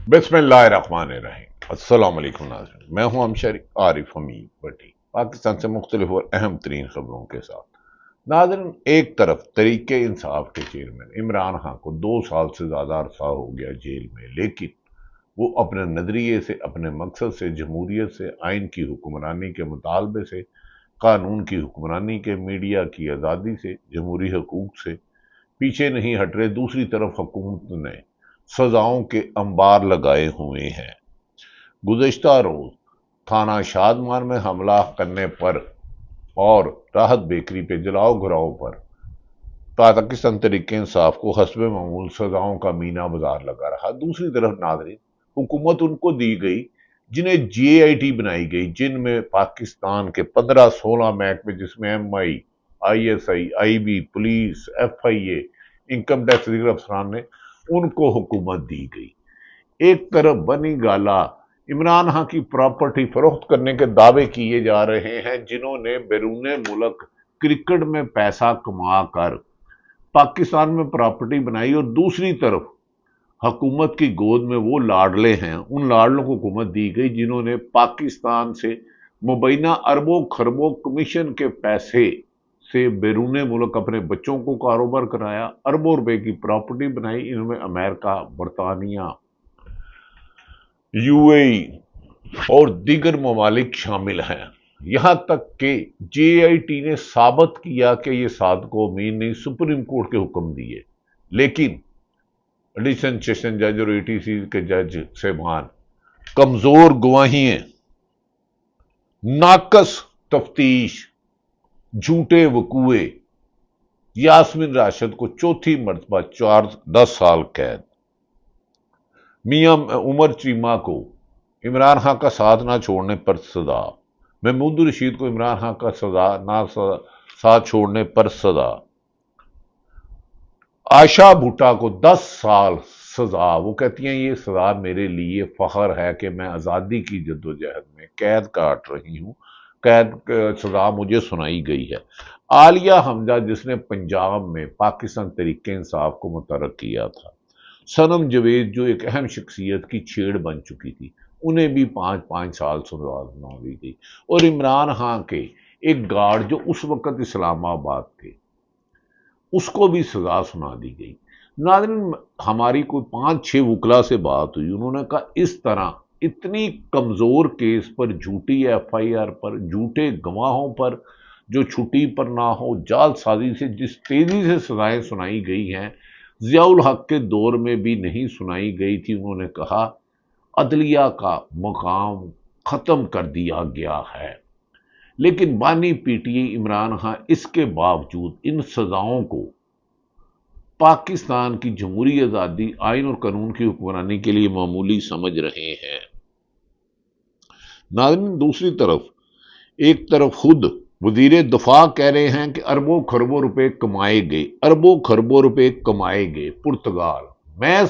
बिस्मिल्लाहिर्रहमानिर्रहीम। अस्सलाम वालेकुम नाज़रीन, मैं हूं अमशरी आरिफ हमीद भट्टी, पाकिस्तान से मुख्तलिफ और अहम तरीन खबरों के साथ। नाज़रीन, एक तरफ तरीके इंसाफ के चेयरमैन इमरान खान को 2 साल से ज़्यादा अरसा हो गया जेल में, लेकिन वो अपने नज़रिए से, अपने मकसद से, जमहूरियत से, आइन की हुक्मरानी के मुतालबे से, कानून की हुक्मरानी के, मीडिया की आज़ादी से, जमहूरी हकूक़ से पीछे नहीं हट रहे। दूसरी तरफ हुकूमत ने सजाओं के अंबार लगाए हुए हैं। गुज़श्ता रोज थाना शादमार में हमला करने पर और राहत बेकरी पे जलाओ घराओं पर पाकिस्तान तरीके इंसाफ को हस्बे मामूल सजाओं का मीना बाजार लगा रहा। दूसरी तरफ नाज़रीन, हुकूमत उनको दी गई जिन्हें GAIT बनाई गई, जिनमें पाकिस्तान के 15-16 महकमे, जिसमें MI, ISI, IB, police, FIA, income tax दीगर अफसरान ने उनको हुकूमत दी गई। एक तरफ बनी गाला इमरान खान की प्रॉपर्टी फरोख्त करने के दावे किए जा रहे हैं, जिन्होंने बैरून मुल्क क्रिकेट में पैसा कमा कर पाकिस्तान में प्रॉपर्टी बनाई, और दूसरी तरफ हुकूमत की गोद में वो लाडले हैं, उन लाडलों को हुकूमत दी गई जिन्होंने पाकिस्तान से मुबैना अरबों खरबों कमीशन के पैसे से बैरून मुल्क अपने बच्चों को कारोबार कराया, अरबों रुपए की प्रॉपर्टी बनाई। इनमें अमेरिका, बरतानिया, UAE और दीगर ममालिक शामिल हैं। यहां तक कि GAIT ने साबित किया कि ये सादको अमीन ने सुप्रीम कोर्ट के हुक्म दिए, लेकिन एडिशनल सेशन जज और ETC के जज साहबान कमजोर गवाहियां, नाकस तफ्तीश, झूठे वकूए, यास्मीन राशिद को चौथी मर्तबा 10 साल कैद, मियां उमर चीमा को इमरान खान का साथ ना छोड़ने पर सजा, महमूद रशीद को इमरान खान का साथ छोड़ने पर सजा, आयशा भुट्टा को 10 साल सजा। वो कहती हैं ये सजा मेरे लिए फख्र है कि मैं आज़ादी की जद्दोजहद में कैद काट रही हूँ, कैद सजा मुझे सुनाई गई है। आलिया हमजा, जिसने पंजाब में पाकिस्तान तरीके इंसाफ को मुतहर्रिक किया था, सनम जवेद जो एक अहम शख्सियत की छेड़ बन चुकी थी, उन्हें भी 5-5 साल सजा सुना दी गई, और इमरान खान के एक गार्ड जो उस वक्त इस्लामाबाद थे, उसको भी सजा सुना दी गई। नाज़रीन, हमारी कोई 5-6 वकला से बात हुई, उन्होंने कहा इस तरह इतनी कमजोर केस पर, झूठी FIR पर, झूठे गवाहों पर जो छुट्टी पर ना हो, जालसाजी से जिस तेजी से सजाएं सुनाई गई हैं, ज़ियाउल हक के दौर में भी नहीं सुनाई गई थी। उन्होंने कहा अदलिया का मकाम खत्म कर दिया गया है। लेकिन बानी PTI इमरान खान इसके बावजूद इन सजाओं को पाकिस्तान की जमहूरी आज़ादी, आइन और कानून की हुक्मरानी के लिए मामूली समझ रहे हैं। नाज़रीन, दूसरी तरफ एक तरफ खुद वजीर दफा कह रहे हैं कि अरबों खरबों रुपए कमाए गए, अरबों खरबों रुपए कमाए गए पुर्तगाल। मैं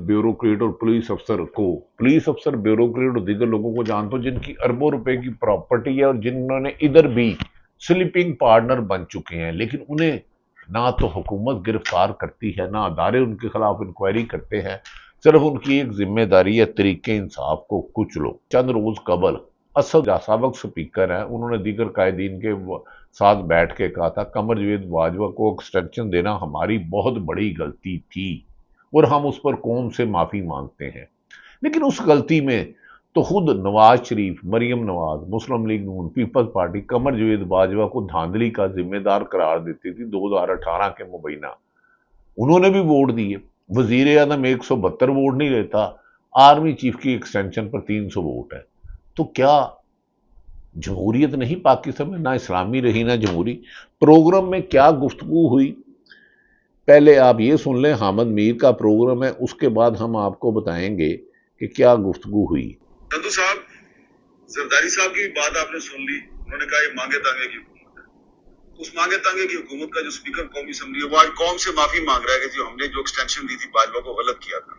ब्यूरोक्रेट और पुलिस अफसर ब्यूरोक्रेट और दीगर लोगों को जानता हूं जिनकी अरबों रुपए की प्रॉपर्टी है, और जिन्होंने इधर भी स्लीपिंग पार्टनर बन चुके हैं, लेकिन उन्हें ना तो हुकूमत गिरफ्तार करती है, ना अदारे उनके खिलाफ इंक्वायरी करते हैं। सिर्फ उनकी एक जिम्मेदारी है तरीके इंसाफ को कुचलो। चंद रोज कबल असद साबक स्पीकर हैं, उन्होंने दीगर कायदीन के साथ बैठ के कहा था कमर जावेद बाजवा को एक्सटेंशन देना हमारी बहुत बड़ी गलती थी और हम उस पर कौम से माफी मांगते हैं। लेकिन उस गलती में तो खुद नवाज शरीफ, मरियम नवाज, मुस्लिम लीग नून, पीपल्स पार्टी कमर जावेद बाजवा को धांधली का जिम्मेदार करार देती थी 2018 के मुबैना। उन्होंने भी वोट दिए। वजीर आजम 172 वोट नहीं लेता, आर्मी चीफ की एक्सटेंशन पर 300 वोट है। तो क्या जमहूरियत नहीं पाकिस्तान में? ना इस्लामी रही ना जमहूरी। प्रोग्राम में क्या गुफ्तगू हुई, पहले आप ये सुन लें। हामिद मीर का प्रोग्राम है, उसके बाद हम आपको बताएंगे कि क्या गुफ्तगू हुई। संधू साहब, जरदारी साहब की बात आपने सुन ली। उन्होंने कहा ये मांगे तांगे की हुकूमत है। उस मांगे तांगे की हुकूमत का जो स्पीकर कौमी असम्बली है, वो आज कौम से माफी मांग रहा है कि जो हमने जो एक्सटेंशन दी थी बाजवा को गलत किया था।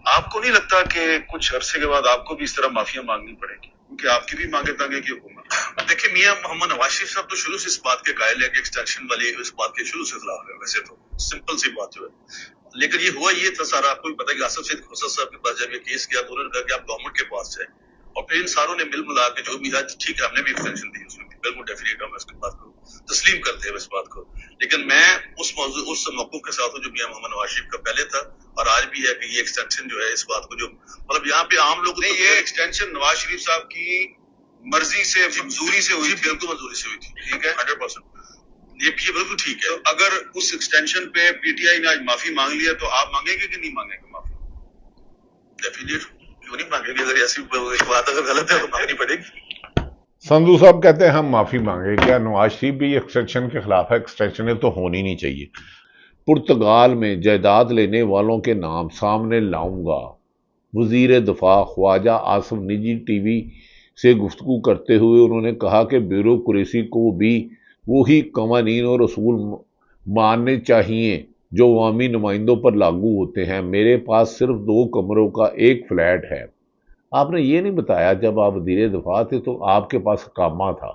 आपको नहीं लगता कि कुछ अरसे के बाद आपको भी इस तरह माफिया मांगनी पड़ेगी? क्योंकि आपकी भी मांगे तांगे की हुकूमत। देखिए मियां मोहम्मद नवाज शरीफ साहब तो शुरू से इस बात के कायल है कि एक्सटेंशन वाली इस बात के शुरू से खिलाफ है, वैसे तो सिंपल सी बात जो है। लेकिन ये हुआ ये था सारा, आपको भी पता है कि आसिफ सईद खोसर साहब के पास जब ये केस किया तो उन्होंने कहा कि आप गवर्नमेंट के पास जाए, और फिर इन सारों ने मिल मिला के जो भी आज ठीक है हमने भी एक्सटेंशन दी उसमें बिल्कुल डेफिनेट हम इसके बात को तस्लीम करते हैं इस बात को। लेकिन मैं उस मौजू उस मौक़िफ़ के साथ हूं जो मियां मोहम्मद नवाज शरीफ का पहले था और आज भी है कि ये एक्सटेंशन जो है इस बात को जो मतलब यहाँ पे आम लोग नहीं, ये एक्सटेंशन नवाज शरीफ साहब की मर्जी से मंजूरी से हुई, बिल्कुल मंजूरी से हुई थी, ठीक है 100%। ये बिल्कुल ठीक है। तो अगर उस एक्सटेंशन पे पीटीआई ने आज माफी मांग लिया तो आप मांगेंगे कि नहीं मांगेंगे माफी? डेफिनेट क्यों नहीं मांगेंगे, अगर ऐसी बात अगर गलत है तो मांगनी पड़ेगी। संधू साहब कहते हैं हम माफी मांगे, क्या नवाज शरीफ भी एक्सटेंशन के खिलाफ है? एक्सटेंशन तो होनी नहीं चाहिए। पुर्तगाल में जायदाद लेने वालों के नाम सामने लाऊंगा, वजीर दफा ख्वाजा आसिफ निजी टीवी से गुफ्तगू करते हुए उन्होंने कहा कि ब्यूरोक्रेसी को भी वही कवानीन और असूल मानने चाहिए जो अवामी नुमाइंदों पर लागू होते हैं। मेरे पास सिर्फ 2 कमरों का एक फ्लैट है। आपने ये नहीं बताया जब आप वजीर दफा थे तो आपके पास कामा था,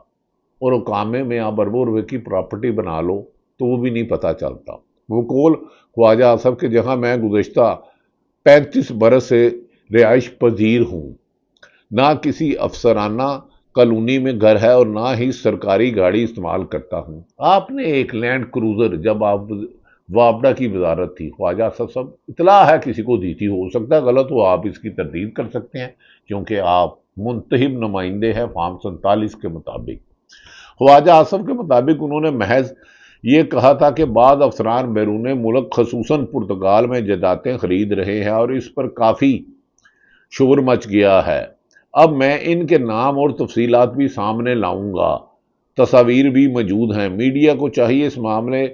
और कामे में आप अरबों रुपए की प्रॉपर्टी बना लो तो वो भी नहीं पता चलता। वकोल ख्वाजा आसिफ के जहाँ मैं गुज़श्ता 35 बरस से रिहाइश पजीर हूँ, ना किसी अफसराना कॉलोनी में घर है और ना ही सरकारी गाड़ी इस्तेमाल करता हूँ। आपने एक लैंड क्रूजर जब आप वापडा की वजारत थी, ख्वाजा सब इतला है किसी को दी थी, हो सकता है गलत हो, आप इसकी तरदीद कर सकते हैं क्योंकि आप मुंतहिब नुमाइंदे हैं फॉर्म 47 के मुताबिक। ख्वाजा आसिफ के मुताबिक उन्होंने महज ये कहा था कि बाद अफसरान बैरून मुल्क खसूसन पुर्तगाल में जायदादें खरीद रहे हैं और इस पर काफ़ी शोर मच गया है। अब मैं इनके नाम और तफसीलात भी सामने लाऊंगा, तस्वीर भी मौजूद हैं। मीडिया को चाहिए इस मामले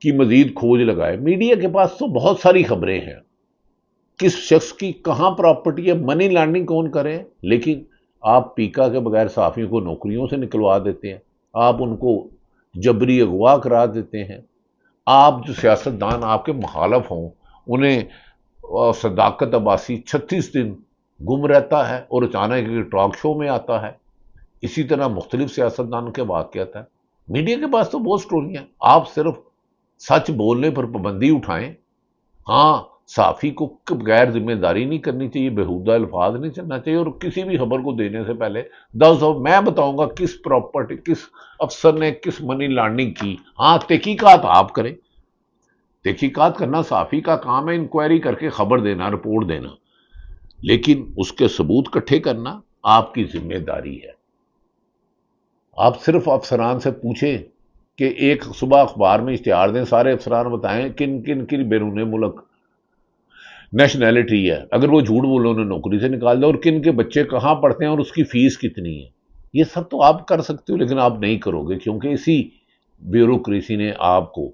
की मजीद खोज लगाए। मीडिया के पास तो बहुत सारी खबरें हैं, किस शख्स की कहाँ प्रॉपर्टी है, मनी लॉन्ड्रिंग कौन करे, लेकिन आप पीका के बगैर साफियों को नौकरियों से निकलवा देते हैं, आप उनको जबरी अगवा करा देते हैं। आप जो सियासतदान आपके मुखालफ हों उन्हें सदाकत अब्बासी 36 दिन गुम रहता है और अचानक एक टॉक शो में आता है। इसी तरह मुख्तलिफ सियासतदान के वाक़यात हैं। मीडिया के पास तो बहुत स्टोरियाँ, आप सिर्फ सच बोलने पर पाबंदी उठाएं। हाँ, साफ़ी को बगैर जिम्मेदारी नहीं करनी चाहिए, बेहुदा अल्फाज नहीं चलना चाहिए, और किसी भी खबर को देने से पहले 10 मैं बताऊंगा किस प्रॉपर्टी, किस अफसर ने किस मनी लॉन्ड्रिंग की। हाँ, तहकीकात आप करें, तहकीकात करना साफ़ी का काम है, इंक्वायरी करके खबर देना, रिपोर्ट देना, लेकिन उसके सबूत इकट्ठे करना आपकी जिम्मेदारी है। आप सिर्फ अफसरान से पूछें कि एक सुबह अखबार में इश्तिहार दें, सारे अफसरान बताएं किन किन की बैरून मुल्क नेशनैलिटी है, अगर वो झूठ बोले उन्हें नौकरी से निकाल दो, और किन के बच्चे कहाँ पढ़ते हैं और उसकी फीस कितनी है। ये सब तो आप कर सकते हो, लेकिन आप नहीं करोगे क्योंकि इसी ब्यूरोक्रेसी ने आपको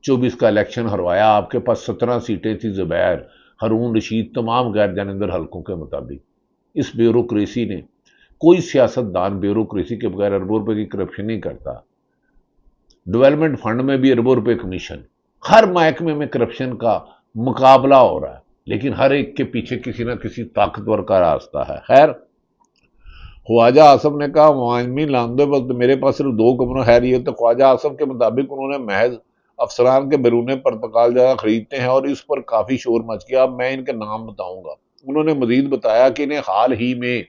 24 का इलेक्शन हरवाया। आपके पास 17 सीटें थी, ज़ुबैर, हारून रशीद, तमाम गैर जानिंदर हलकों के मुताबिक। इस ब्यूरोक्रेसी ने, कोई सियासतदान ब्यूरोक्रेसी के बगैर अरबों रुपए की करप्शन नहीं करता। डेवलपमेंट फंड में भी अरबों रुपए कमीशन, हर महकमे में करप्शन का मुकाबला हो रहा है, लेकिन हर एक के पीछे किसी न किसी ताकतवर का रास्ता है। खैर, ख्वाजा आसिफ ने कहा मुआजमी लांदे वक्त मेरे पास सिर्फ 2 कमरों। खैर, ये तो ख्वाजा आसिफ के मुताबिक उन्होंने महज अफसरान के बैरून पुर्तगाल जगह खरीदते हैं और इस पर काफ़ी शोर मच गया। अब मैं इनके नाम बताऊंगा। उन्होंने मजीद बताया कि इन्हें हाल ही में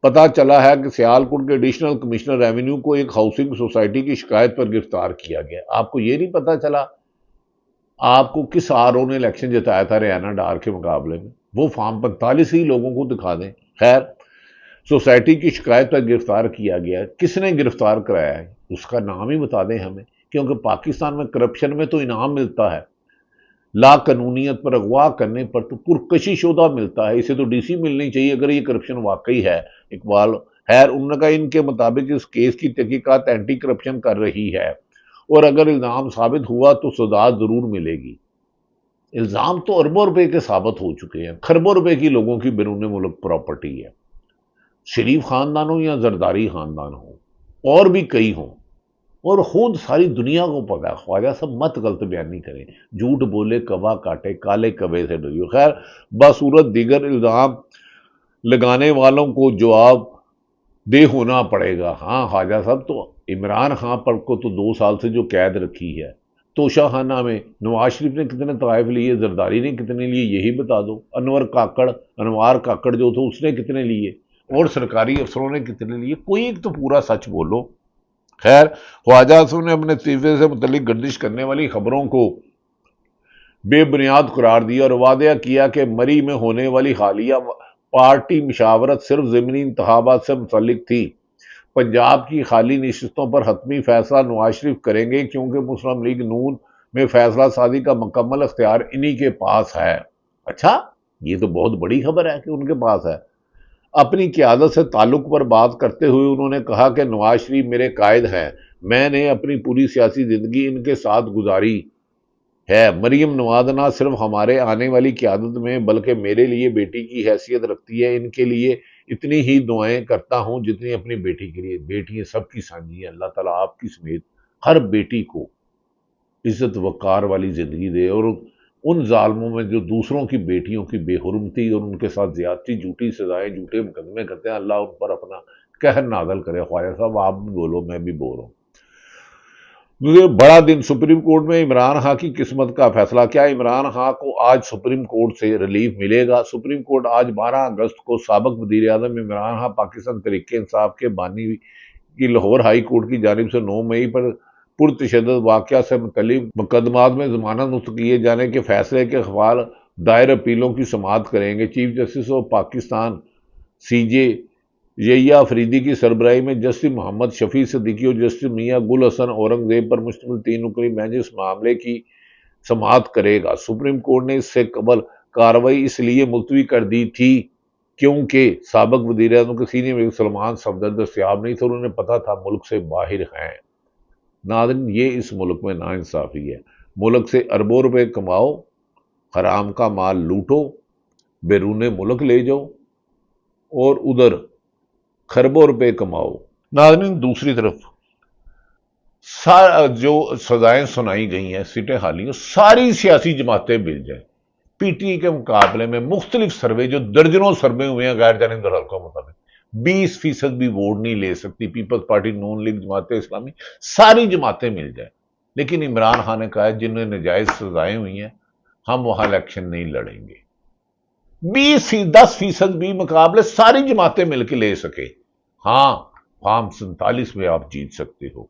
पता चला है कि सियालकोट के एडिशनल कमिश्नर रेवेन्यू को एक हाउसिंग सोसाइटी की शिकायत पर गिरफ्तार किया गया। आपको ये नहीं पता चला? आपको किस आरओ ने इलेक्शन जिताया था रियाना डार के मुकाबले में? वो फॉर्म 45 ही लोगों को दिखा दें। खैर, सोसाइटी की शिकायत पर गिरफ्तार किया गया। किसने गिरफ्तार कराया है उसका नाम ही बता दें हमें, क्योंकि पाकिस्तान में करप्शन में तो इनाम मिलता है, ला कानूनियत पर अगवा करने पर तो पुरकशी शुदा मिलता है। इसे तो डीसी मिलनी चाहिए अगर ये करप्शन वाकई है। इकबाल खैर, उन्होंने कहा इनके मुताबिक इस केस की तहकीकात एंटी करप्शन कर रही है और अगर इल्ज़ाम साबित हुआ तो सजा जरूर मिलेगी। इल्ज़ाम तो अरबों रुपए के साबित हो चुके हैं, खरबों रुपए की लोगों की बैरून मुल्क प्रॉपर्टी है, शरीफ खानदान हो या जरदारी खानदान हो और भी कई हों, और खुद सारी दुनिया को पता है। ख्वाजा सब मत गलत बयानी करें, झूठ बोले कवा काटे, काले कवे से डरियो। खैर, बसूरत दीगर इल्ज़ाम लगाने वालों को जवाब دے ہونا پڑے گا۔ ہاں خواجہ صاحب، تو عمران خان پر کو تو 2 سال سے جو قید رکھی ہے توشہ خانہ میں، نواز شریف نے کتنے طوائف لیے، زرداری نے کتنے لیے، یہی بتا دو۔ انوار کاکڑ جو تھا اس نے کتنے لیے، اور سرکاری افسروں نے کتنے لیے، کوئی ایک تو پورا سچ بولو۔ خیر، خواجہ اصف نے اپنے استعفے سے متعلق گردش کرنے والی خبروں کو بے بنیاد قرار دیا اور وعدہ کیا کہ مری میں ہونے والی حالیہ پارٹی مشاورت صرف ضمنی انتخابات سے متعلق تھی۔ پنجاب کی خالی نشستوں پر حتمی فیصلہ نواز شریف کریں گے کیونکہ مسلم لیگ نون میں فیصلہ سازی کا مکمل اختیار انہی کے پاس ہے۔ اچھا، یہ تو بہت بڑی خبر ہے کہ ان کے پاس ہے۔ اپنی قیادت سے تعلق پر بات کرتے ہوئے انہوں نے کہا کہ نواز شریف میرے قائد ہیں، میں نے اپنی پوری سیاسی زندگی ان کے ساتھ گزاری ہے۔ مریم نواز نہ صرف ہمارے آنے والی قیادت میں بلکہ میرے لیے بیٹی کی حیثیت رکھتی ہے۔ ان کے لیے اتنی ہی دعائیں کرتا ہوں جتنی اپنی بیٹی کے لیے۔ بیٹیاں سب کی سانجھی ہیں، اللہ تعالیٰ آپ کی سمیت ہر بیٹی کو عزت وقار والی زندگی دے، اور ان ظالموں میں جو دوسروں کی بیٹیوں کی بے حرمتی اور ان کے ساتھ زیادتی، جھوٹی سزائیں، جھوٹے مقدمے کرتے ہیں، اللہ ان پر اپنا قہر نازل کرے۔ خواجہ صاحب آپ بھی بولو، میں بھی بول رہا ہوں۔ مجھے بڑا دن، سپریم کورٹ میں عمران خان کی قسمت کا فیصلہ۔ کیا عمران خان کو آج سپریم کورٹ سے ریلیف ملے گا؟ سپریم کورٹ آج 12 اگست کو سابق وزیر اعظم عمران خان پاکستان تحریک انصاف کے بانی کی لاہور ہائی کورٹ کی جانب سے 9 مئی پر پرتشدد واقعہ سے متعلق مقدمات میں ضمانت مسترد کیے جانے کے فیصلے کے خلاف دائر اپیلوں کی سماعت کریں گے۔ چیف جسٹس آف پاکستان سی جے یحییٰ افریدی کی سربراہی میں جسٹس محمد شفیع صدیقی اور جسٹس میاں گل حسن اورنگزیب پر مشتمل 3 رکنی بینچ اس معاملے کی سماعت کرے گا۔ سپریم کورٹ نے اس سے قبل کارروائی اس لیے ملتوی کر دی تھی کیونکہ سابق وزیر اعظم کے سینئر وزیر سلمان صفدر دستیاب نہیں تھے، انہوں نے پتا تھا ملک سے باہر ہیں۔ ناظرین، یہ اس ملک میں ناانصافی ہے۔ ملک سے اربوں روپے کماؤ، حرام کا مال لوٹو، بیرون ملک لے جاؤ، اور ادھر خربوں روپے کماؤ۔ ناظرین، دوسری طرف جو سزائیں سنائی گئی ہیں، سیٹیں خالی ہیں، ساری سیاسی جماعتیں مل جائیں۔ پی ٹی آئی کے مقابلے میں مختلف سروے، جو درجنوں سروے ہوئے ہیں غیر جانب دلال کے مطابق، 20% بھی ووٹ نہیں لے سکتی پیپلز پارٹی، نون لیگ، جماعت اسلامی، ساری جماعتیں مل جائیں۔ لیکن عمران خان نے کہا ہے جنہیں نجائز سزائیں ہوئی ہیں ہم وہاں الیکشن نہیں لڑیں گے۔ 10% بھی مقابلے ساری جماعتیں مل کے لے سکے۔ ہاں، فارم 47 میں آپ جیت سکتے ہو۔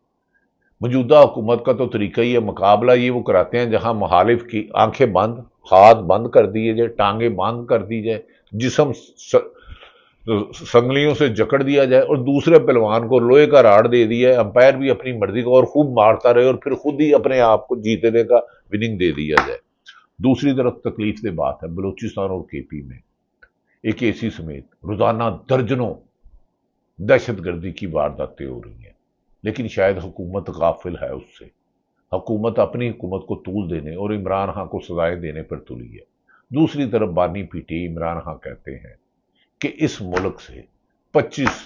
موجودہ حکومت کا تو طریقہ ہی ہے، مقابلہ یہ وہ کراتے ہیں جہاں مخالف کی آنکھیں بند، ہاتھ بند کر دیے جائے، ٹانگیں بند کر دی جائے، جسم سنگلیوں سے جکڑ دیا جائے، اور دوسرے پہلوان کو لوہے کا راڑ دے دیا ہے، امپائر بھی اپنی مرضی کو اور خوب مارتا رہے، اور پھر خود ہی اپنے آپ کو جیتنے کا وننگ دے دیا جائے۔ دوسری طرف تکلیف دہ بات ہے، بلوچستان اور کے پی میں ایک اے سی سمیت روزانہ درجنوں دہشت گردی کی وارداتیں ہو رہی ہیں، لیکن شاید حکومت غافل ہے اس سے۔ حکومت اپنی حکومت کو طول دینے اور عمران خان کو سزائیں دینے پر تلی ہے۔ دوسری طرف بانی P T I Imran Khan کہتے ہیں کہ اس ملک سے 25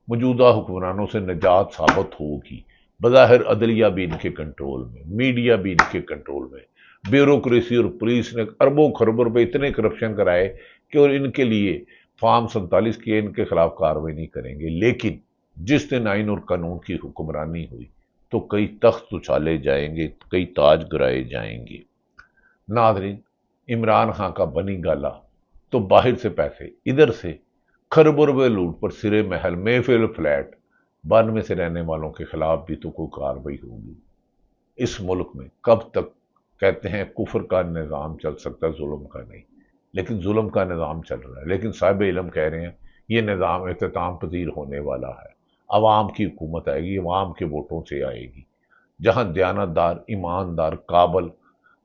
موجودہ حکمرانوں سے نجات ثابت ہوگی۔ بظاہر عدلیہ بھی ان کے کنٹرول میں، میڈیا بھی ان کے کنٹرول میں، بیوروکریسی اور پولیس نے اربوں خربوں روپے اتنے کرپشن کرائے کہ اور ان کے لیے فارم 47 کی ان کے خلاف کارروائی نہیں کریں گے۔ لیکن جس دن آئین اور قانون کی حکمرانی ہوئی تو کئی تخت اچھالے جائیں گے، کئی تاج گرائے جائیں گے۔ ناظرین، عمران خان کا بنی گالا تو باہر سے پیسے، ادھر سے خربوں روپے لوٹ پر سرے محل محفل فلیٹ، 92 سے رہنے والوں کے خلاف بھی تو کوئی کارروائی ہوگی۔ اس ملک میں کب تک کہتے ہیں کفر کا نظام چل سکتا ہے، ظلم کا نہیں، لیکن ظلم کا نظام چل رہا ہے۔ لیکن صاحب علم کہہ رہے ہیں یہ نظام اختتام پذیر ہونے والا ہے، عوام کی حکومت آئے گی، عوام کے ووٹوں سے آئے گی، جہاں دیانتدار، ایماندار، قابل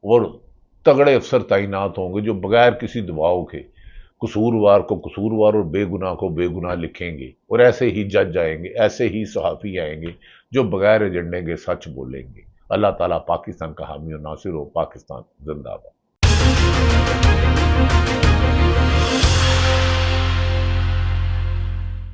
اور تگڑے افسر تعینات ہوں گے جو بغیر کسی دباؤ کے قصوروار کو قصوروار اور بے گناہ کو بے گناہ لکھیں گے، اور ایسے ہی جج آئیں گے، ایسے ہی صحافی آئیں گے جو بغیر ایجنڈے کے سچ بولیں گے۔ اللہ تعالیٰ پاکستان کا حامی و ناصر ہو۔ پاکستان زندہ باد۔